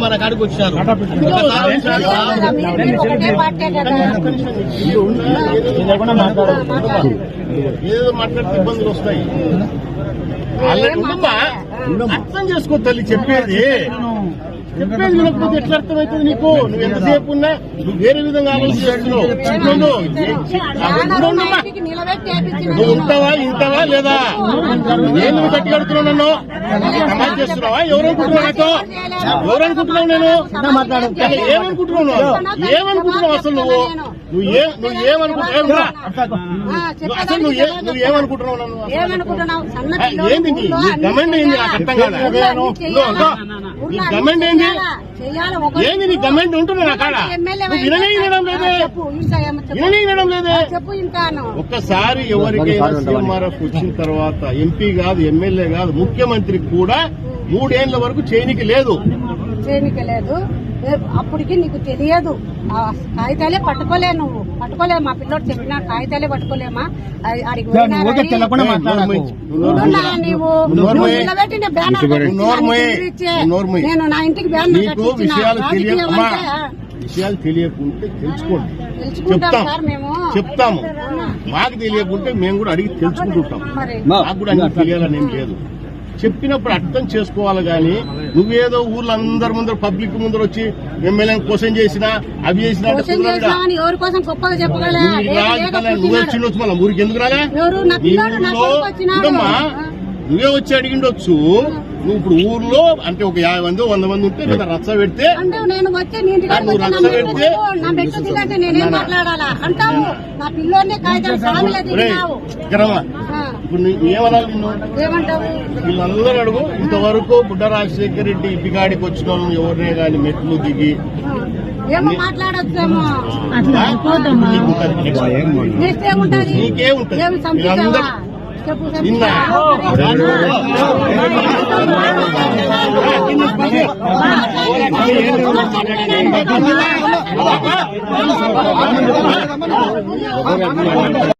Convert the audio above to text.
మన కాడికి వచ్చారు ఏదో మాట్లాడితే ఇబ్బందులు వస్తాయి. అర్థం చేసుకో తల్లి, చెప్పేది వినకపోతే ఎట్లా అర్థమవుతుంది నీకు? నువ్వు ఎంతసేపు ఉన్నా నువ్వు వేరే విధంగా ఆలోచిస్తున్నావు. నువ్వు ఉంటావా ఇంటావా లేదా? నేను నువ్వు గట్టి కడుతున్నావు, నన్ను సమాజ్ చేస్తున్నావా? ఎవరనుకుంటున్నావు నాతో? ఎవరనుకుంటున్నావు? నేను ఏమనుకుంటున్నావు అసలు? నువ్వేమనుకుంటున్నావు? అసలు నువ్వేమనుకుంటున్నావు? నన్ను ఏంది గమెంట్ ఏంది? నాకు అర్థం కాదా? గమెంట్ ఏంది? ఏంది నీ గమెంట్ ఉంటున్నా నా కాడ? వినడం లేదే. ఒక్కసారి ఎవరికైనా సీఎంఆర్ఎఫ్ వచ్చిన తర్వాత ఎంపీ కాదు, ఎమ్మెల్యే కాదు, ముఖ్యమంత్రికి కూడా 3 ఏళ్ల వరకు చేయనికి లేదు. అప్పటికి నీకు తెలియదు. కాగితాలే పట్టుకోలే, నువ్వు పట్టుకోలేవు. మా పిల్లోడు చెప్పిన కాగితాలే పట్టుకోలేమా? నేను నా ఇంటికి విషయాలు తెలియకుంటే తెలుసుకోండి, చెప్తాము. మాకు తెలియకుంటే మేము కూడా అడిగి తెలుసుకుంటుంటాం. మాకు కూడా అన్ని తెలియాలని ఏం లేదు. చెప్పినప్పుడు అర్థం చేసుకోవాలి. గాని నువ్వేదో ఊర్లో అందరి ముందర పబ్లిక్ ముందర వచ్చి ఎమ్మెల్యేని క్వశ్చన్ చేసినా అవి చేసినా నువ్వే వచ్చిండొచ్చు. మళ్ళీ ఊరికి ఎందుకు రాలే? నువ్వే వచ్చి అడిగిండొచ్చు. నువ్వు ఇప్పుడు ఊర్లో అంటే ఒక 50 మంది 100 మంది ఉంటే లేదా రచ్చ పెడితే నువ్వు రచ్చ పెడితే ఇప్పుడు ఏమనాలి నిన్ను? వీళ్ళందరూ అడుగు. ఇంతవరకు బుడ్డ రాజశేఖర రెడ్డి ఇంటికాడికి వచ్చిన వాళ్ళు ఎవరినే కానీ మెట్లు దిగి నీకేముంటది? వీళ్ళందరూ